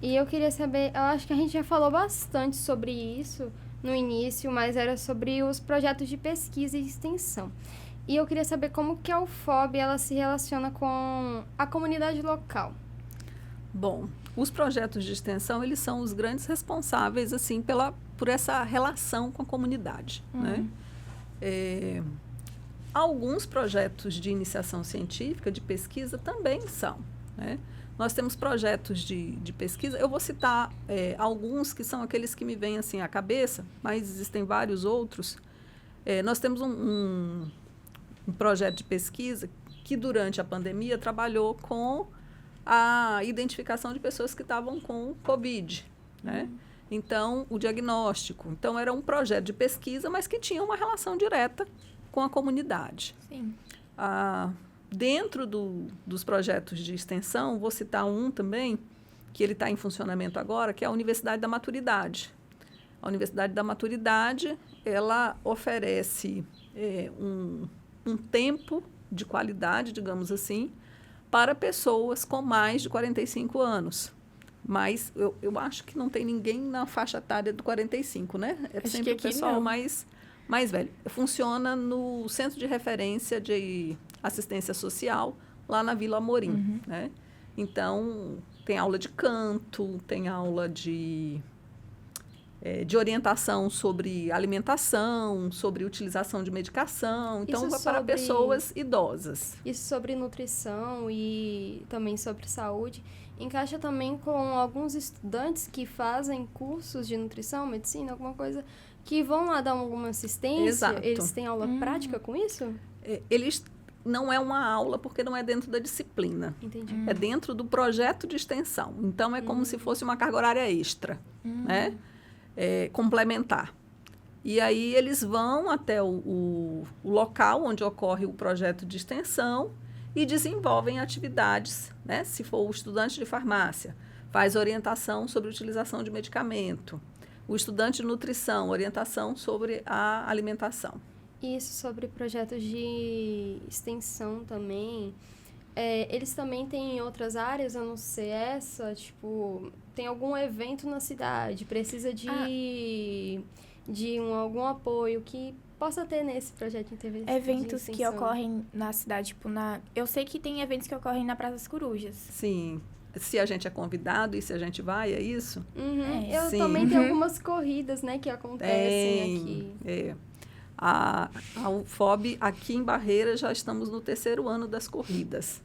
E eu queria saber, eu acho que a gente já falou bastante sobre isso no início, mas era sobre os projetos de pesquisa e extensão. E eu queria saber como que a UFOB ela se relaciona com a comunidade local. Bom, os projetos de extensão, eles são os grandes responsáveis, assim, por essa relação com a comunidade, né? Alguns projetos de iniciação científica, de pesquisa, também são, né? Nós temos projetos de pesquisa, eu vou citar alguns que são aqueles que me vêm, assim, à cabeça, mas existem vários outros. Nós temos um projeto de pesquisa que, durante a pandemia, trabalhou com a identificação de pessoas que estavam com Covid, né? Então, o diagnóstico. Então, era um projeto de pesquisa, mas que tinha uma relação direta com a comunidade. Sim. Dentro dos projetos de extensão, vou citar um também, que ele está em funcionamento agora, que é a Universidade da Maturidade. A Universidade da Maturidade, ela oferece um tempo de qualidade, digamos assim, para pessoas com mais de 45 anos. Mas eu acho que não tem ninguém na faixa etária do 45, né? Acho sempre o pessoal não. mais velho. Funciona no Centro de Referência de Assistência Social, lá na Vila Amorim, né? Então, tem aula de canto, tem aula de orientação sobre alimentação, sobre utilização de medicação. Então, vai para pessoas idosas. Isso sobre nutrição e também sobre saúde. Encaixa também com alguns estudantes que fazem cursos de nutrição, medicina, alguma coisa, que vão lá dar alguma assistência. Exato. Eles têm aula prática com isso? Eles não é uma aula, porque não é dentro da disciplina. Entendi. É dentro do projeto de extensão. Então, é como se fosse uma carga horária extra, né? Complementar. E aí, eles vão até o local onde ocorre o projeto de extensão e desenvolvem atividades, né? Se for o estudante de farmácia, faz orientação sobre a utilização de medicamento. O estudante de nutrição, orientação sobre a alimentação. Isso sobre projetos de extensão também. Eles também têm outras áreas, a não ser essa, tipo, tem algum evento na cidade, precisa de algum apoio que possa ter nesse projeto de intervenção. Eventos que ocorrem na cidade, tipo, eu sei que tem eventos que ocorrem na Praça das Corujas. Sim. Se a gente é convidado e se a gente vai, é isso? Eu Sim. também tenho algumas corridas, né, que acontecem aqui. A UFOB, aqui em Barreira, já estamos no 3º ano das corridas.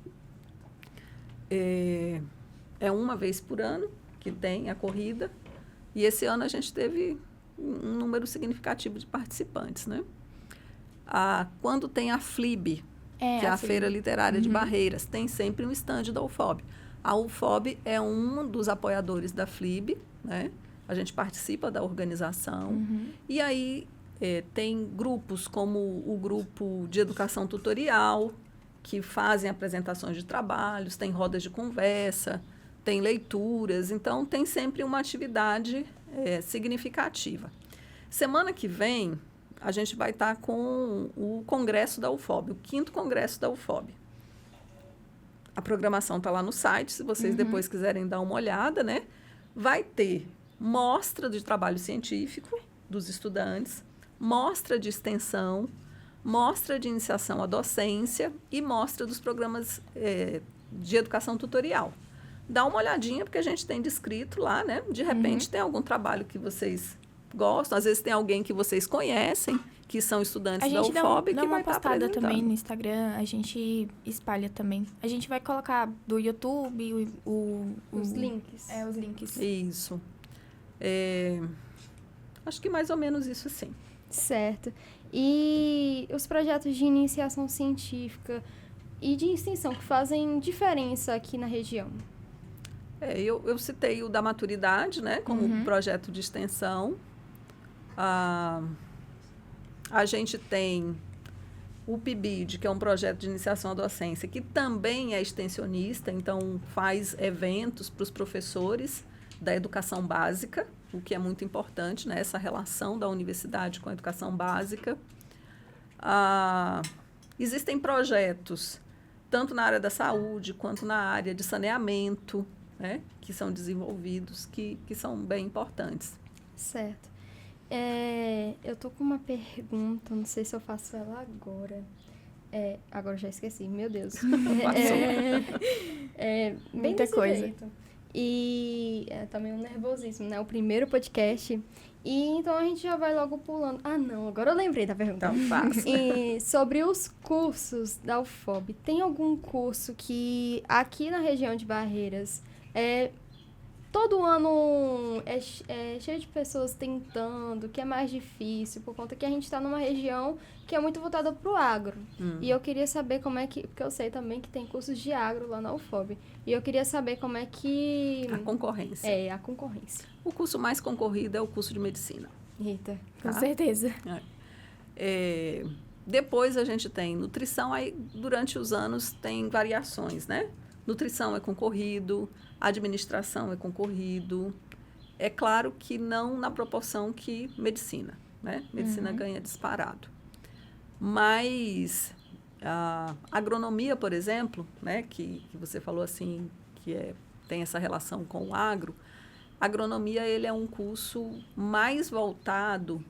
É uma vez por ano que tem a corrida. E esse ano a gente teve um número significativo de participantes, né? Quando tem a FLIB, que é a Feira Literária de Barreiras, tem sempre um estande da UFOB. A UFOB é um dos apoiadores da FLIB, né? A gente participa da organização. E aí tem grupos como o grupo de educação tutorial, que fazem apresentações de trabalhos, tem rodas de conversa, tem leituras. Então, tem sempre uma atividade significativa. Semana que vem, a gente vai estar com o congresso da UFOB, o 5º congresso da UFOB. A programação está lá no site, se vocês depois quiserem dar uma olhada, né? Vai ter mostra de trabalho científico dos estudantes, mostra de extensão, mostra de iniciação à docência e mostra dos programas de educação tutorial. Dá uma olhadinha, porque a gente tem descrito lá, né? De repente, tem algum trabalho que vocês gostam, às vezes tem alguém que vocês conhecem, que são estudantes da UFOB, que vai estar postada apresentando. também no Instagram, a gente espalha também. A gente vai colocar do YouTube Os links. Os links. Isso. Acho que mais ou menos isso, sim. Certo. E os projetos de iniciação científica e de extensão que fazem diferença aqui na região? Eu citei o da maturidade, né, como projeto de extensão. A gente tem o PIBID, que é um projeto de iniciação à docência, que também é extensionista, então faz eventos para os professores da educação básica, o que é muito importante, né? Essa relação da universidade com a educação básica. Existem projetos, tanto na área da saúde, quanto na área de saneamento, né? Que são desenvolvidos, que são bem importantes. Certo. Eu tô com uma pergunta, não sei se eu faço ela agora. Agora eu já esqueci, meu Deus. Bem Muita desse coisa. jeito. E também um nervosismo, né? O primeiro podcast. E então a gente já vai logo pulando. Ah, não, agora eu lembrei da pergunta. Então, fácil. E sobre os cursos da UFOB, tem algum curso que aqui na região de Barreiras todo ano é cheio de pessoas tentando, que é mais difícil, por conta que a gente está numa região que é muito voltada para o agro. E eu queria saber como é que... Porque eu sei também que tem cursos de agro lá na UFOB. E eu queria saber como é que... A concorrência. A concorrência. O curso mais concorrido é o curso de medicina. Eita. Com certeza. Depois a gente tem nutrição, aí durante os anos tem variações, né? Nutrição é concorrido, administração é concorrido. É claro que não na proporção que medicina, né? Medicina ganha disparado. Mas a agronomia, por exemplo, né? Que você falou assim, que tem essa relação com o agro. A agronomia, ele é um curso mais voltado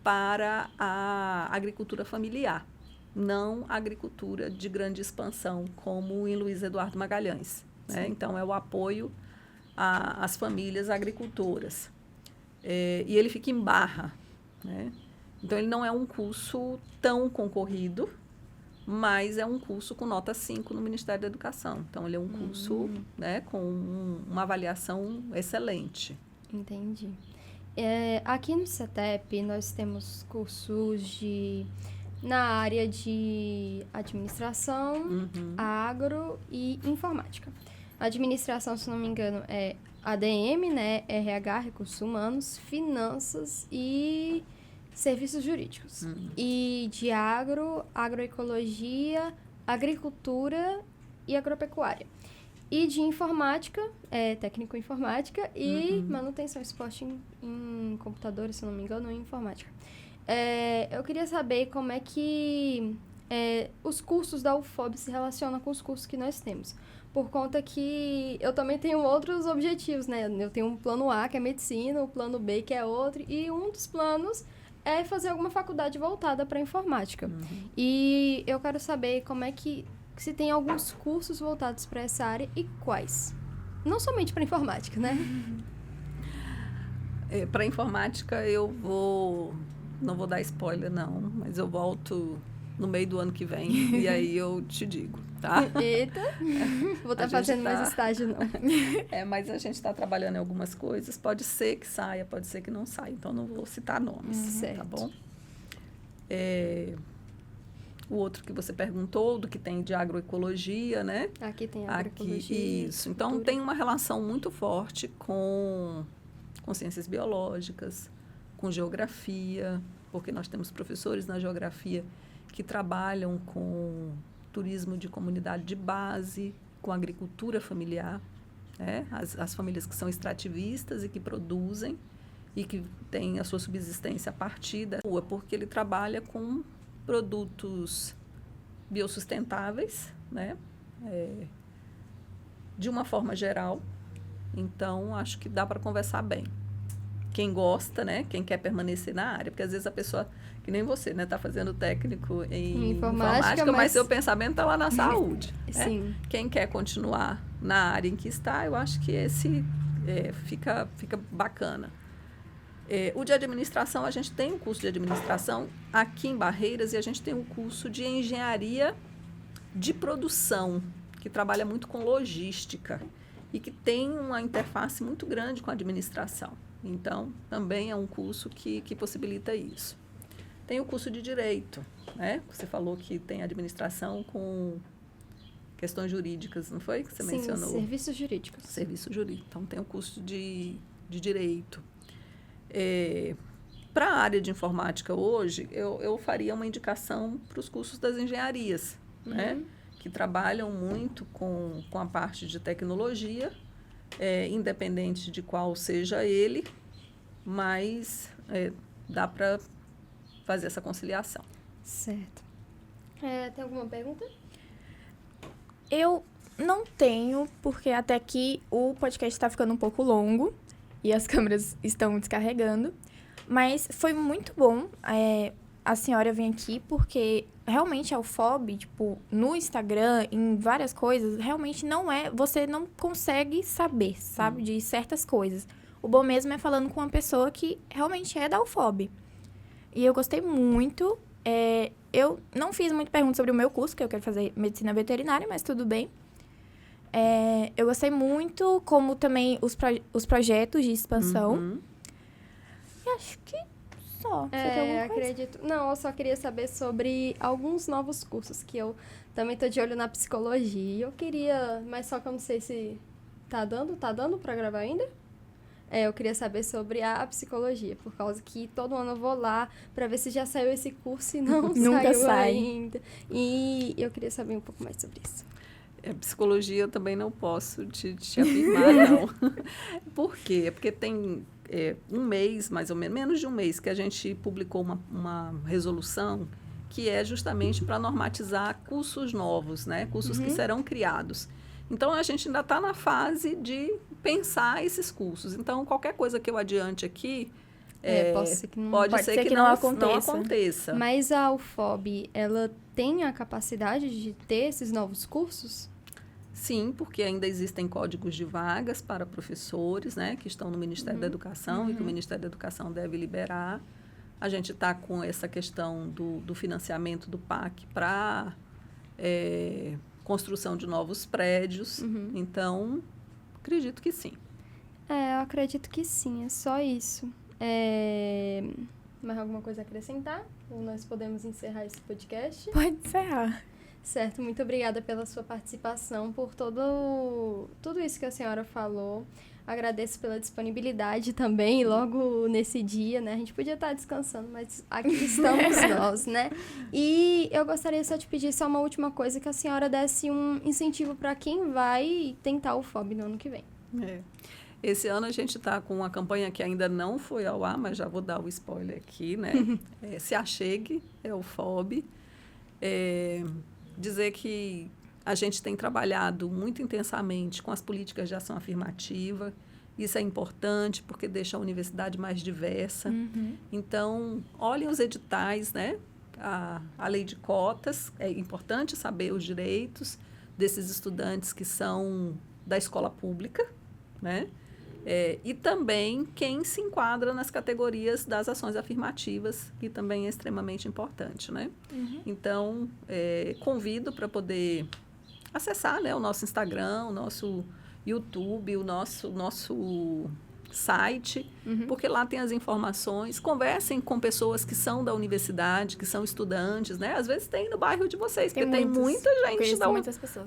para a agricultura familiar, não a agricultura de grande expansão, como em Luiz Eduardo Magalhães. Né? Então, é o apoio às famílias agricultoras. E ele fica em Barra. Né? Então, ele não é um curso tão concorrido, mas é um curso com nota 5 no Ministério da Educação. Então, ele é um curso, né, com uma avaliação excelente. Entendi. Aqui no CETEP, nós temos cursos na área de administração, agro e informática. A administração, se não me engano, é ADM, né, RH, recursos humanos, finanças e serviços jurídicos. E de agroecologia, agricultura e agropecuária. E de informática, técnico-informática e manutenção e suporte em computadores, se não me engano, em informática. Eu queria saber como é que os cursos da UFOB se relacionam com os cursos que nós temos. Por conta que eu também tenho outros objetivos, né? Eu tenho um plano A, que é medicina, o plano B, que é outro, e um dos planos é fazer alguma faculdade voltada para informática. E eu quero saber como é que se tem alguns cursos voltados para essa área e quais. Não somente para informática, né? Para informática, não vou dar spoiler, não, mas eu volto no meio do ano que vem e aí eu te digo, tá? Eita, vou estar fazendo mais estágio, não. Mas a gente está trabalhando em algumas coisas, pode ser que saia, pode ser que não saia, então não vou citar nomes, certo. Tá bom? O outro que você perguntou, do que tem de agroecologia, né? Aqui tem agroecologia. Isso. Então, tem uma relação muito forte com ciências biológicas, com geografia, porque nós temos professores na geografia que trabalham com turismo de comunidade de base, com agricultura familiar, né? As famílias que são extrativistas e que produzem e que têm a sua subsistência a partir da rua, porque ele trabalha com produtos biossustentáveis, né? De uma forma geral. Então, acho que dá para conversar bem. Quem gosta, né? Quem quer permanecer na área, porque às vezes a pessoa, que nem você, né? Está fazendo técnico em informática, mas seu pensamento está lá na saúde. Sim. Né? Quem quer continuar na área em que está, eu acho que esse fica bacana. O de administração, a gente tem um curso de administração aqui em Barreiras e a gente tem um curso de engenharia de produção, que trabalha muito com logística e que tem uma interface muito grande com a administração. Então, também é um curso que possibilita isso. Tem o curso de Direito, né? Você falou que tem administração com questões jurídicas, não foi que você mencionou? Sim, serviços jurídicos. Serviço jurídico. Então, tem o curso de Direito. Para a área de informática hoje, eu faria uma indicação para os cursos das engenharias, né? Que trabalham muito com a parte de tecnologia, independente de qual seja ele, mas dá para fazer essa conciliação. Certo. Tem alguma pergunta? Eu não tenho, porque até aqui o podcast está ficando um pouco longo e as câmeras estão descarregando. Mas foi muito bom a senhora vir aqui, porque realmente a UFOB, tipo, no Instagram, em várias coisas, realmente você não consegue saber, sabe, de certas coisas. O bom mesmo é falando com uma pessoa que realmente é da UFOB. E eu gostei muito. Eu não fiz muita pergunta sobre o meu curso, que eu quero fazer medicina veterinária, mas tudo bem. Eu gostei muito, como também os projetos de expansão. E acho que só. Você tem alguma coisa? Acredito. Não, eu só queria saber sobre alguns novos cursos, que eu também tô de olho na psicologia. Eu queria, mas só que eu não sei se tá dando pra gravar ainda? Eu queria saber sobre a psicologia, por causa que todo ano eu vou lá pra ver se já saiu esse curso e não Nunca saiu sai. ainda. E eu queria saber um pouco mais sobre isso. Psicologia eu também não posso te afirmar, não. Por quê? Porque tem um mês, mais ou menos de um mês, que a gente publicou uma resolução que é justamente para normatizar cursos novos, né? Cursos que serão criados. Então, a gente ainda está na fase de pensar esses cursos. Então, qualquer coisa que eu adiante aqui, pode ser que não aconteça. Mas a UFOB, ela tem a capacidade de ter esses novos cursos? Sim, porque ainda existem códigos de vagas para professores, né, que estão no Ministério da Educação e que o Ministério da Educação deve liberar. A gente está com essa questão do financiamento do PAC para construção de novos prédios. Então, acredito que sim. Eu acredito que sim, é só isso. Mais alguma coisa a acrescentar? Ou nós podemos encerrar esse podcast? Pode encerrar. Certo, muito obrigada pela sua participação, por tudo isso que a senhora falou. Agradeço pela disponibilidade também, logo nesse dia, né? A gente podia estar descansando, mas aqui estamos nós, né? E eu gostaria só de pedir só uma última coisa, que a senhora desse um incentivo para quem vai tentar o UFOB no ano que vem. Esse ano a gente está com uma campanha que ainda não foi ao ar, mas já vou dar o spoiler aqui, né? Se achegue, é o UFOB. Dizer que a gente tem trabalhado muito intensamente com as políticas de ação afirmativa. Isso é importante porque deixa a universidade mais diversa. Então, olhem os editais, né? A lei de cotas. É importante saber os direitos desses estudantes que são da escola pública, né? E também quem se enquadra nas categorias das ações afirmativas, que também é extremamente importante, né? Então, convido para poder acessar, né, o nosso Instagram, o nosso YouTube, o nosso site, porque lá tem as informações. Conversem com pessoas que são da universidade, que são estudantes, né? Às vezes tem no bairro de vocês, porque tem muita gente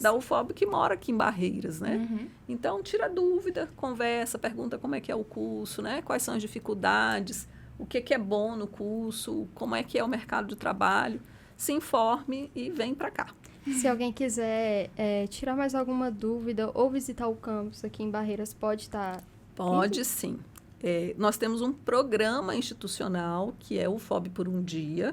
da UFOB que mora aqui em Barreiras, né? Então, tira dúvida, conversa, pergunta como é que é o curso, né? Quais são as dificuldades, o que é bom no curso, como é que é o mercado de trabalho. Se informe e vem para cá. Se alguém quiser tirar mais alguma dúvida ou visitar o campus aqui em Barreiras, pode estar... Pode sim. Nós temos um programa institucional, que é o UFOB por um dia,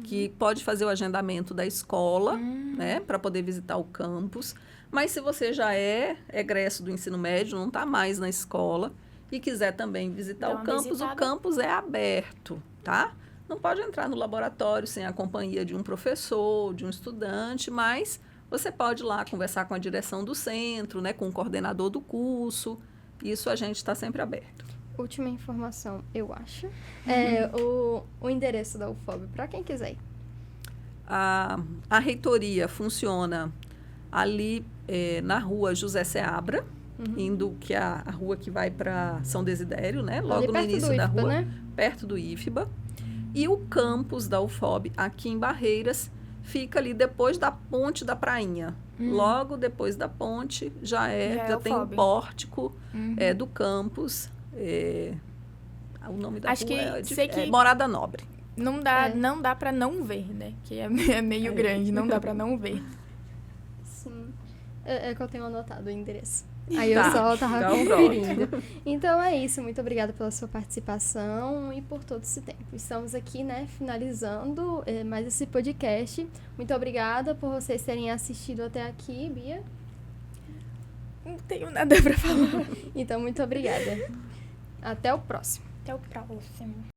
que pode fazer o agendamento da escola, né, para poder visitar o campus. Mas se você já é egresso do ensino médio, não está mais na escola, e quiser também visitar o campus é aberto, tá? Não pode entrar no laboratório sem a companhia de um professor, de um estudante, mas você pode ir lá conversar com a direção do centro, né, com o coordenador do curso. Isso a gente está sempre aberto. Última informação, eu acho. O endereço da UFOB, para quem quiser ir. A reitoria funciona ali na rua José Seabra, indo que é a rua que vai para São Desidério, né? Logo no início da rua, né? Perto do IFBA. E o campus da UFOB, aqui em Barreiras, fica ali depois da ponte da Prainha. Logo depois da ponte já tem um pórtico do campus. O nome da Acho rua que Morada Nobre. Não dá pra não ver, né? Que é meio grande, não dá pra não ver. Sim. É que eu tenho anotado o endereço. Aí eu Tá, só tava então conferindo. Então é isso. Muito obrigada pela sua participação e por todo esse tempo. Estamos aqui, né, finalizando mais esse podcast. Muito obrigada por vocês terem assistido até aqui, Bia. Não tenho nada pra falar. Então, muito obrigada. Até o próximo. Até o próximo.